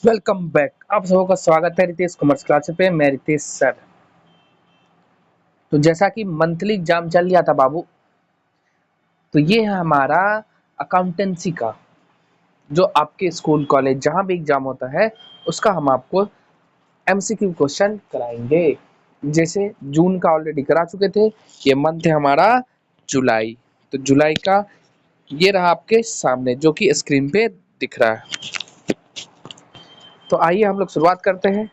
Welcome back. आप सबों का स्वागत है रितेश कॉमर्स क्लास पे। मैं रितेश सर। तो जैसा कि मंथली एग्जाम चल रहा था बाबू, तो ये है हमारा अकाउंटेंसी का, जो आपके स्कूल कॉलेज जहां भी एग्जाम होता है उसका हम आपको एमसीक्यू क्वेश्चन कराएंगे। जैसे जून का ऑलरेडी करा चुके थे, ये मंथ है हमारा जुलाई। तो जुलाई का ये रहा आपके सामने, जो कि स्क्रीन पे दिख रहा है। तो आइए हम लोग शुरुआत करते हैं।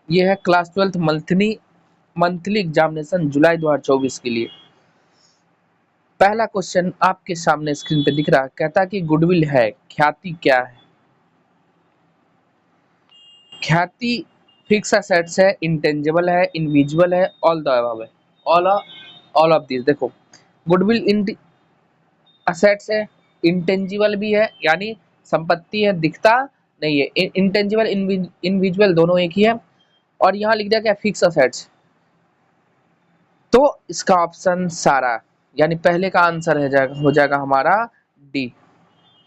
ये है क्लास 12 मंथली एग्जामिनेशन जुलाई 2024 के लिए। पहला क्वेश्चन आपके सामने स्क्रीन पे दिख रहा है, कहता है कि गुडविल है, ख्याति क्या है? ख्याति फिक्स असेट्स है, इंटेंजिबल है, इनविजिबल है, ऑल द अबव है। All all of this. देखो, गुडविल इन असेट्स है, इंटेंजिबल भी है यानी संपत्ति है, दिखता नहीं है। इंटेंजिबल इनविजिबल दोनों एक ही है। और यहाँ लिख दिया क्या, फिक्स असेट्स। तो इसका ऑप्शन सारा, यानी पहले का आंसर हो जाएगा हमारा डी।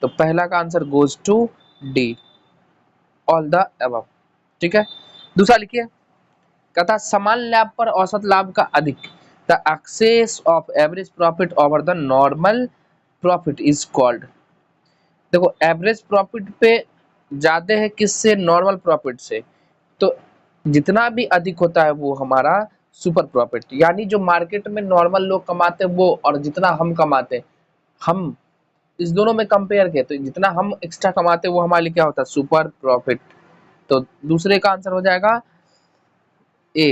तो पहला का answer goes to D, all the above. ठीक है। दूसरा लिखिए, कहता समान लाभ पर औसत लाभ का अधिक, the excess of average profit over the normal profit is called. देखो, एवरेज प्रॉफिट पे ज्यादा है किससे, नॉर्मल प्रॉफिट से। तो जितना भी अधिक होता है वो हमारा सुपर प्रॉफिट, यानी जो मार्केट में नॉर्मल लोग कमाते हैं वो, और जितना हम कमाते हैं, हम इस दोनों में कंपेयर किया तो जितना हम एक्स्ट्रा कमाते हैं वो हमारे लिए क्या होता है, सुपर प्रॉफिट। तो दूसरे का आंसर हो जाएगा ए,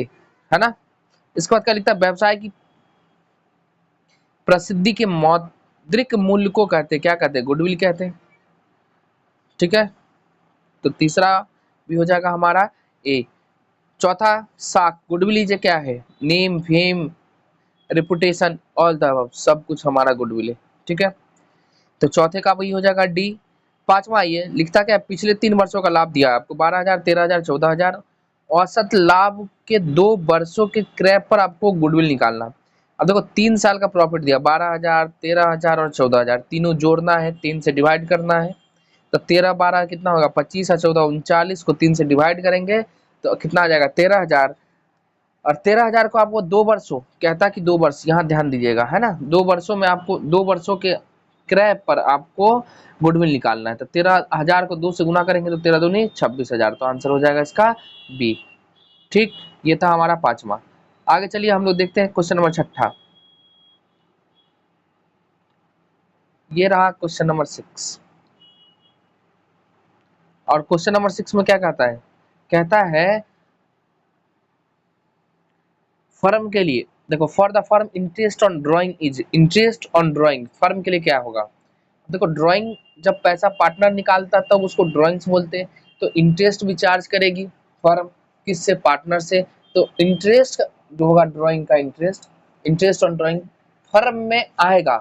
है ना। इसके बाद क्या लिखता है, व्यवसाय की प्रसिद्धि के मौद्रिक मूल्य को कहते हैं, क्या कहते हैं, गुडविल कहते हैं। ठीक है। तो तीसरा भी हो जाएगा हमारा ए। चौथा, साख गुडविल इज क्या है, name fame reputation all the above, सब कुछ हमारा गुडविल है। ठीक है। तो चौथे का वही हो जाएगा डी। पांचवा ये लिखता क्या, पिछले 3 वर्षों का लाभ दिया आपको 12,000, 13,000, 14,000। औसत लाभ के 2 वर्षों के क्रय पर आपको गुडविल निकालना। अब देखो, 3 साल का प्रॉफिट दिया, 12,000, 13,000 और 14,000, तीनों जोड़ना है, 3 से डिवाइड करना है। तो 13 12 कितना होगा, 25 और 14 39 को 3 से डिवाइड करेंगे तो कितना आ जाएगा, 13,000। और 13,000 को आपको 2 वर्षों, कहता कि 2 वर्ष, यहाँ ध्यान दीजिएगा, है ना। 2 वर्षों में आपको 2 वर्षों के क्रय पर आपको गुडविल निकालना है। तो 13,000 को 2 से गुना करेंगे तो 13 दूनी 26,000। तो आंसर हो जाएगा इसका बी। ठीक, ये था हमारा पांचवा। आगे चलिए हम लोग देखते हैं क्वेश्चन नंबर छठा। ये रहा क्वेश्चन नंबर 6। और क्वेश्चन नंबर 6 में क्या कहता है, कहता है फर्म के लिए, देखो, for the firm interest on drawing is, interest on drawing firm के लिए क्या होगा। देखो, ड्राइंग जब पैसा पार्टनर निकालता तब उसको ड्राइंग्स बोलते हैं। तो इंटरेस्ट भी चार्ज करेगी फर्म, किससे, पार्टनर से। तो इंटरेस्ट जो होगा, ड्राइंग का interest, interest on drawing firm में आएगा।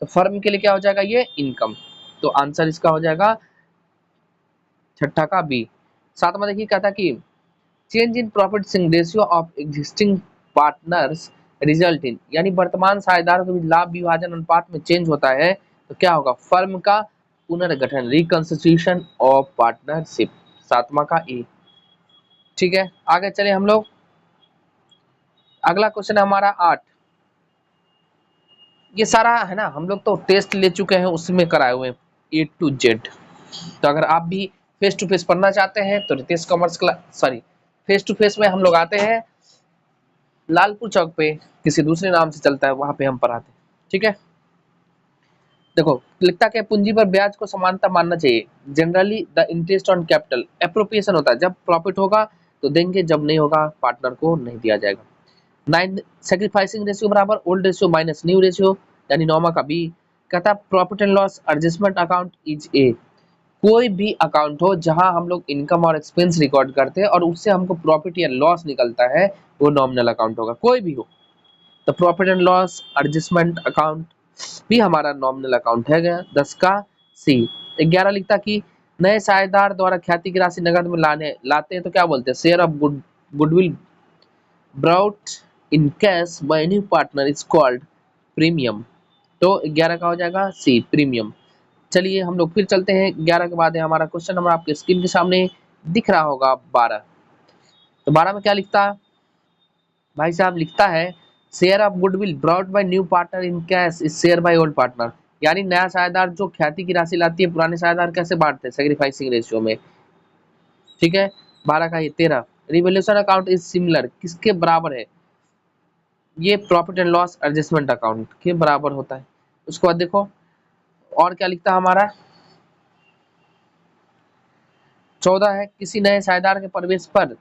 तो फर्म के लिए क्या हो जाएगा, ये इनकम। तो आंसर इसका हो जाएगा छठा का बी। सातवां देखिए, कहता कि change in profit ratio of existing partners result in, यानी वर्तमान साझेदारों के बीच लाभ विभाजन अनुपात में चेंज होता है तो क्या होगा, फर्म का पुनर्गठन, रिकंस्टिट्यूशन ऑफ पार्टनरशिप। सातवां का ए। ठीक है। आगे चले हम लोग, अगला क्वेश्चन है हमारा 8। ये सारा है ना, हम लोग तो टेस्ट ले चुके हैं, उसमें कराए हुए ए टू जेड। तो अगर आप भी फेस टू फेस पढ़ना चाहते हैं तो Ritesh commerce class, sorry, face to face में हम लोग आते हैं लालपुर चौक पे, किसी दूसरे नाम से चलता है, वहां पे हम पढ़ाते हैं। ठीक है। देखो, लिखता क्या, पूंजी पर ब्याज को समानता मानना चाहिए, generally the interest on capital appropriation होता है, जब प्रॉफिट होगा तो देंगे, जब नहीं होगा पार्टनर को नहीं दिया जाएगा। 9 सेक्रीफाइसिंग रेशियो बराबर old ratio minus new ratio, यानी नौमा का बी। कहता profit and loss adjustment account is a, कोई भी अकाउंट हो जहां हम लोग इनकम और एक्सपेंस रिकॉर्ड करते हैं और उससे हमको प्रॉफिट या लॉस निकलता है, वो नॉमिनल अकाउंट होगा, कोई भी हो। तो profit and loss adjustment account भी हमारा नॉमिनल अकाउंट है गया। 10 का सी। 11 लिखता कि नए साझेदार द्वारा ख्याति की राशि नगद में लाते हैं तो क्या बोलते हैं, share of goodwill brought in cash by new partner is called premium. तो 11 का हो जाएगा सी प्रीमियम। चलिए हम लोग फिर चलते हैं, 11 के बाद है हमारा क्वेश्चन नंबर आपके स्क्रीन के सामने दिख रहा होगा 12। तो 12 में क्या लिखता है भाई साहब, लिखता है share of goodwill brought by new partner in cash is share by old partner. यानी नया साझेदार जो ख्याति की राशि लाती है, पुराने साझेदार कैसे बांटते हैं, सेक्रीफाइसिंग रेशियो में। ठीक है, 12 का ये 13 रिवैल्यूएशन अकाउंट इज सिमिलर किसके बराबर है, ये profit and loss adjustment account के बराबर होता है। उसके बाद देखो और क्या लिखता है हमारा, 14 है किसी नए साझेदार के प्रवेश पर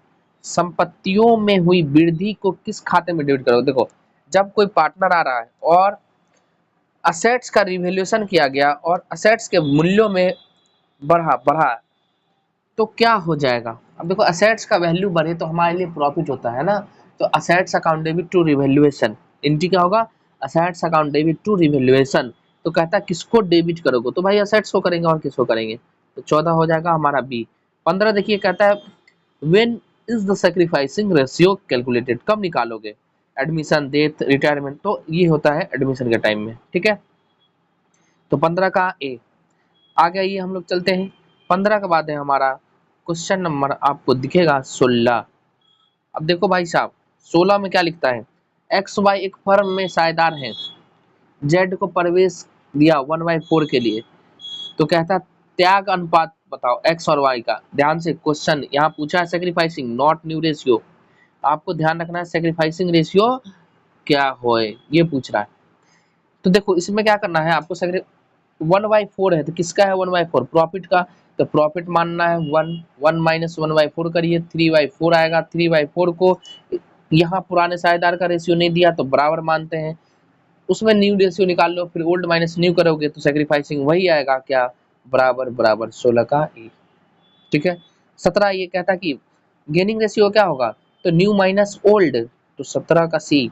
संपत्तियों में हुई वृद्धि को किस खाते में डेबिट करो। देखो जब कोई पार्टनर आ रहा है और असेट्स का रिवैल्यूएशन किया गया और असेट्स के मूल्यों में बढ़ा बढ़ा तो क्या हो जाएगा। अब देखो असेट्स का वैल्यू बढ़े तो हमारे लिए प्रॉफिट होता है ना, तो assets account debit to revaluation, entry क्या होगा, assets account debit to revaluation. तो कहता है किसको डेबिट करोगे, तो भाई असेट्स को करेंगे और किसको करेंगे, तो 14 हो जाएगा हमारा बी। 15 देखिए कहता है when is the sacrificing ratio calculated, कब निकालोगे, एडमिशन डेथ रिटायरमेंट, तो ये होता है एडमिशन के टाइम में। ठीक है, तो 15 का ए। आगे आइए हम लोग चलते हैं, 15 के बाद है हमारा क्वेश्चन नंबर आपको दिखेगा 16। अब देखो भाई साहब 16 में क्या लिखता है, एक्स वाई एक फर्म में साझेदार हैं, जेड को प्रवेश दिया 1/4 के लिए, तो कहता है त्याग अनुपात बताओ एक्स और वाई का। ध्यान से क्वेश्चन यहाँ पूछा है सेक्रीफाइसिंग नॉट न्यू रेशियो, आपको ध्यान रखना है सेक्रीफाइसिंग रेशियो क्या होए ये पूछ रहा है। तो देखो इसमें क्या करना है आपको, 1/4 है तो किसका है 1/4, प्रॉफिट का, तो प्रॉफिट मानना है 1, 1 माइनस 1/4 करिए 3/4 आएगा, 3/4 को यहाँ पुराने साझेदार का रेशियो नहीं दिया तो बराबर मानते हैं, उसमें न्यू रेशियो निकाल लो, फिर ओल्ड माइनस न्यू करोगे तो सेक्रीफाइसिंग वही आएगा क्या, बराबर बराबर 16 का ए। ठीक है, 17 ये कहता कि गेनिंग रेशियो क्या होगा, तो न्यू माइनस ओल्ड, तो 17 का सी।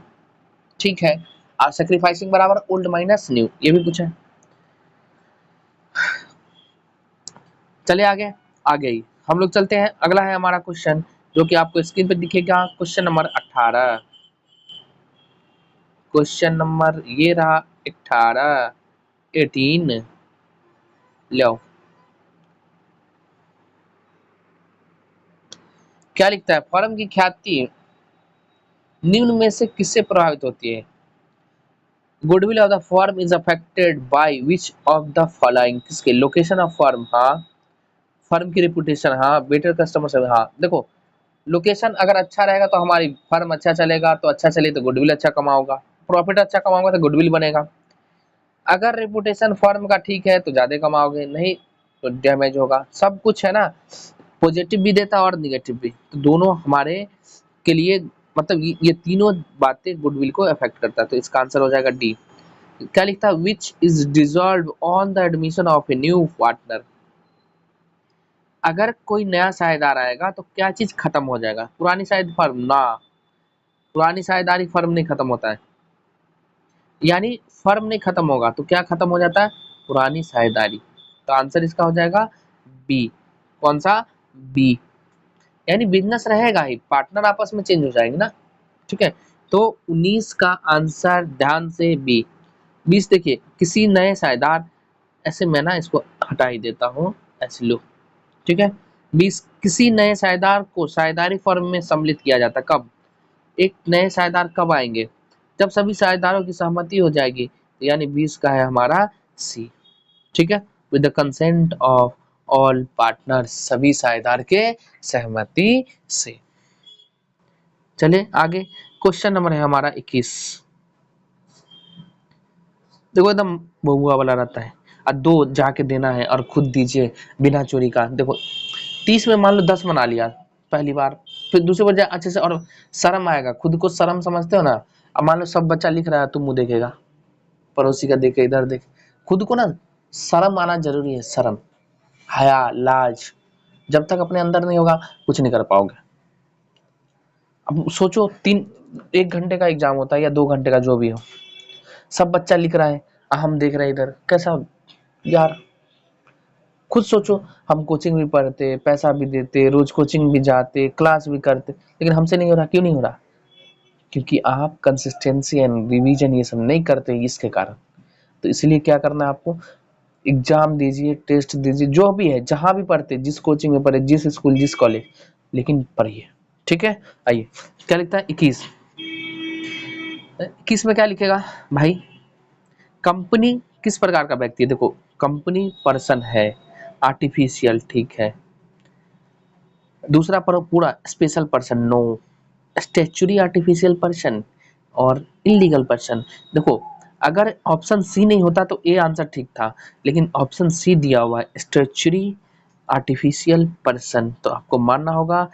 ठीक है, और सेक्रीफाइसिंग बराबर ओल्ड माइनस न्यू, ये भी पूछा है। चलिए आगे, आगे ही हम लोग चलते हैं, अगला है हमारा क्वेश्चन जो कि आपको स्क्रीन पे दिखेगा, क्वेश्चन नंबर 18। क्वेश्चन नंबर ये रहा 18, 18 लो, क्या लिखता है, फर्म की ख्याति निम्न में से किससे प्रभावित होती है, goodwill of the firm is affected by which of the following, किसके, लोकेशन ऑफ फर्म, हाँ, फर्म की रेपुटेशन, हाँ, बेटर कस्टमर सर्विस, हाँ। देखो लोकेशन अगर अच्छा रहेगा तो हमारी फर्म अच्छा चलेगा, तो अच्छा चले तो गुडविल अच्छा कमाओगा, प्रॉफिट अच्छा कमाओगा तो गुडविल बनेगा। अगर रेपुटेशन फर्म का ठीक है तो ज्यादा कमाओगे, नहीं तो डैमेज होगा, सब कुछ है ना, पॉजिटिव भी देता है और निगेटिव भी, तो दोनों हमारे के लिए मतलब ये तीनों बातें गुडविल को अफेक्ट करता है, तो इसका आंसर हो जाएगा डी। क्या लिखता है, which is dissolve on the admission of a new partner, अगर कोई नया साझेदार आएगा तो क्या चीज खत्म हो जाएगा, पुरानी साझेदारी फर्म ना, पुरानी साझेदारी फर्म नहीं खत्म होता है, यानी फर्म नहीं खत्म होगा तो क्या खत्म हो जाता है, पुरानी साझेदारी, तो आंसर इसका हो जाएगा बी। कौन सा, बी, यानी बिजनेस रहेगा ही, पार्टनर आपस में चेंज हो जाएंगे ना। ठीक है, तो 19 का आंसर ध्यान से बी। 20 देखिए किसी नए साझेदार, ऐसे मैं ना इसको हटा ही देता हूँ, ऐसे लो। ठीक है, 20 किसी नए साझेदार को साझेदारी फर्म में सम्मिलित किया जाता है, कब, एक नए साझेदार कब आएंगे, जब सभी साझेदारों की सहमति हो जाएगी, तो यानी 20 का है हमारा सी। ठीक है, with the consent of all partner, सभी साझेदार के सहमति से। चलिए आगे, क्वेश्चन नंबर है हमारा 21। देखो एकदम बहुआ वाला रहता है, और 2 जाके देना है और खुद दीजिए बिना चोरी का। देखो 30 में मान लो 10 बना लिया पहली बार, फिर दूसरी बार अच्छे से, और शर्म आएगा, खुद को शर्म समझते हो ना। अब मान लो सब बच्चा लिख रहा है, तुम मुंह देखेगा, पड़ोसी का देखे, इधर देख, खुद को ना शर्म आना जरूरी है, शर्म, हया, लाज, जब तक अपने अंदर नहीं होगा कुछ नहीं कर पाओगे। अब सोचो 1 घंटे का एग्जाम होता है या 2 घंटे का, जो भी हो, सब बच्चा लिख रहा है, हम देख रहे हैं इधर, कैसा यार, खुद सोचो, हम कोचिंग भी पढ़ते, पैसा भी देते, रोज कोचिंग भी जाते, क्लास भी करते, लेकिन हमसे नहीं हो रहा, क्यों नहीं हो रहा, क्योंकि आप कंसिस्टेंसी एंड रिवीजन ये सब नहीं करते इसके कारण। तो इसलिए क्या करना है आपको, एग्जाम दीजिए, टेस्ट दीजिए, जो भी है, जहां भी पढ़ते, जिस कोचिंग में पढ़े, जिस स्कूल, जिस कॉलेज, लेकिन पढ़िए। ठीक है, आइए क्या लिखता है 21। 21 में क्या लिखेगा भाई, कंपनी किस प्रकार का व्यक्ति है, देखो कंपनी पर्सन है, आर्टिफिशियल, ठीक है। दूसरा पर पूरा special person, no. Statutory artificial person और इलीगल पर्सन। देखो अगर ऑप्शन सी नहीं होता तो ए आंसर ठीक था, लेकिन ऑप्शन सी दिया हुआ है स्टैच्यूरी आर्टिफिशियल पर्सन, तो आपको मानना होगा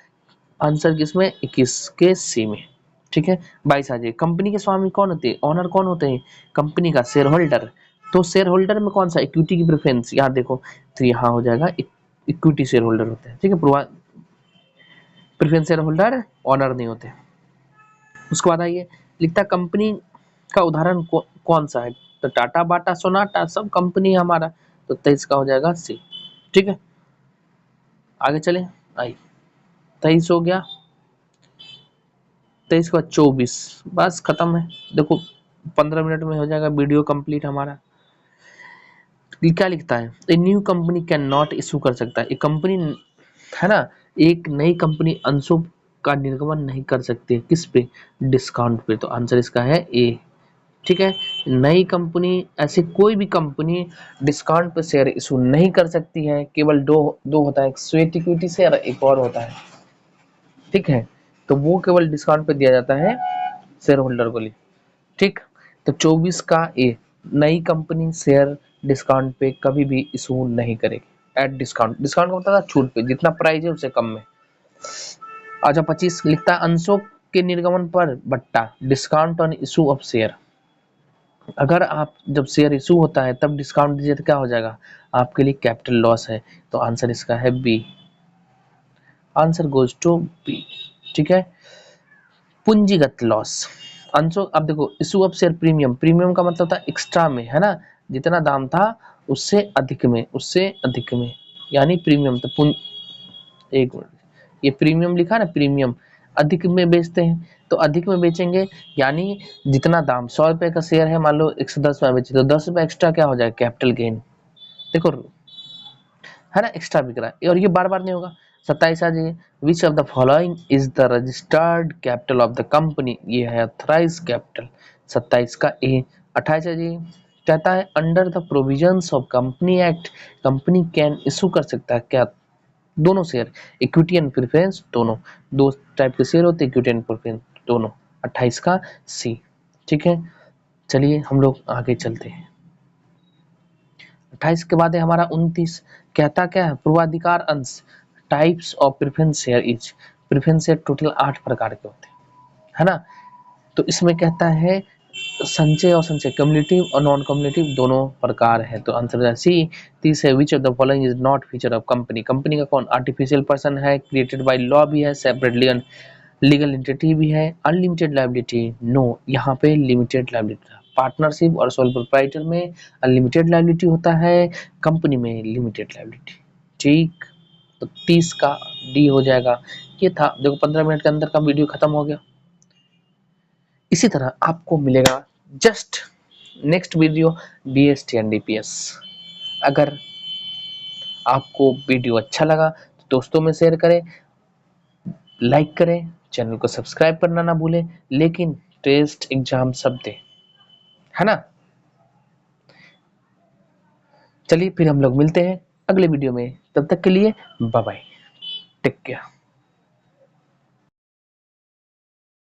आंसर किसमें, 21 के सी में। ठीक है, 22 आ जाइए, कंपनी के स्वामी कौन होते हैं, ऑनर कौन होते हैं, कंपनी का शेयर होल्डर। तो शेयर होल्डर में कौन सा, इक्विटी की प्रेफरेंस, यहाँ देखो, तो यहाँ हो जाएगा इक्विटी शेयर होल्डर होते हैं। ठीक है, प्रेफरेंस शेयर होल्डर ऑनर नहीं होते। उसके बाद आइए, लिखता कंपनी का उदाहरण कौन सा है, तो टाटा, बाटा, सोनाटा, सब कंपनी है हमारा, तो 23 का हो जाएगा सी। ठीक है, आगे चले, आई 23 हो गया, 23 के बाद 24, बस खत्म है। देखो 15 मिनट में हो जाएगा वीडियो कंप्लीट हमारा। क्या लिखता है, a new company can not issue कर सकता है, एक कंपनी है ना, एक नई कंपनी अंशों का निर्गमन नहीं कर सकती है, किस पे, डिस्काउंट पे, तो आंसर इसका है ए। ठीक है, नई कंपनी, ऐसे कोई भी कंपनी डिस्काउंट पे शेयर इशू नहीं कर सकती है, केवल दो होता है, एक स्वेट इक्विटी शेयर, एक और होता है। ठीक है, तो वो केवल डिस्काउंट पे दिया जाता है शेयर होल्डर को लिए। ठीक, तो 24 का ए, नई कंपनी शेयर डिस्काउंट पे कभी भी इशू नहीं करेगी एट डिस्काउंट, डिस्काउंट का मतलब था छूट पे, जितना प्राइस है उससे कम में। अच्छा 25 लिखता है अंशों के निर्गमन पर बट्टा, discount on issue of share. अगर आप जब शेयर इशू होता है तब डिस्काउंट दीजिए तो क्या हो जाएगा, आपके लिए कैपिटल लॉस है, तो आंसर इसका है B, answer goes to B. ठीक है, पूंजीगत लॉस, अंशों, अब देखो issue of share premium, premium का मतलब था एक्स्ट्रा में, है ना, जितना दाम था उससे अधिक में, उससे अधिक में, यानी प्रीमियम, तो एक मिनट, ये प्रीमियम लिखा ना, प्रीमियम अधिक में बेचते हैं, तो अधिक में बेचेंगे, यानी जितना दाम 100 रुपए का शेयर है, मान लो 110 में बेचे, तो 10 रुपए एक्स्ट्रा क्या हो जाएगा, कैपिटल गेन। देखो है ना, एक्स्ट्रा बिक रहा है, और ये बार बार नहीं होगा। 27 आ जाइए, which of the following is the registered capital of the company, ये है अथराइज कैपिटल, 27 का ए। 28 आ जाइए, कहता है under the provisions of company act, company can issue कर सकता है क्या, दोनों शेयर, इक्विटी एंड प्रेफरेंस, दोनों, दो टाइप के शेयर होते हैं, इक्विटी एंड प्रेफरेंस दोनों। 28 का सी। ठीक है, चलिए हम लोग आगे चलते हैं। 28 के बाद है हमारा 29, कहता क्या है, पूर्वाधिकार अंश, types of preference share is, preference share total 8 प्रकार के होते हैं, है ना, तो इसमें कहता है संचय और संचय, कम्युनिटिव और नॉन कम्युनिटिव दोनों प्रकार है, तो आंसर है सी। 30 है, which of the following is not feature of company, company का कौन, आर्टिफिशियल पर्सन है, क्रिएटेड बाय लॉ भी है, सेपरेटली लीगल एंटिटी भी है, अनलिमिटेड लायबिलिटी, नो, यहाँ पे लिमिटेड लायबिलिटी, पार्टनरशिप और सोल प्रोप्राइटर में अनलिमिटेड लायबिलिटी होता है, कंपनी में लिमिटेड लायबिलिटी। ठीक, तो 30 का डी हो जाएगा। ये था, देखो 15 मिनट के अंदर का वीडियो खत्म हो गया। इसी तरह आपको मिलेगा just next video BST and DPS. अगर आपको वीडियो अच्छा लगा तो दोस्तों में शेयर करें, लाइक करें, चैनल को सब्सक्राइब करना ना भूलें, लेकिन टेस्ट एग्जाम सब दें, है ना। चलिए फिर हम लोग मिलते हैं अगले वीडियो में, तब तक के लिए बाय बाय, टेक केयर।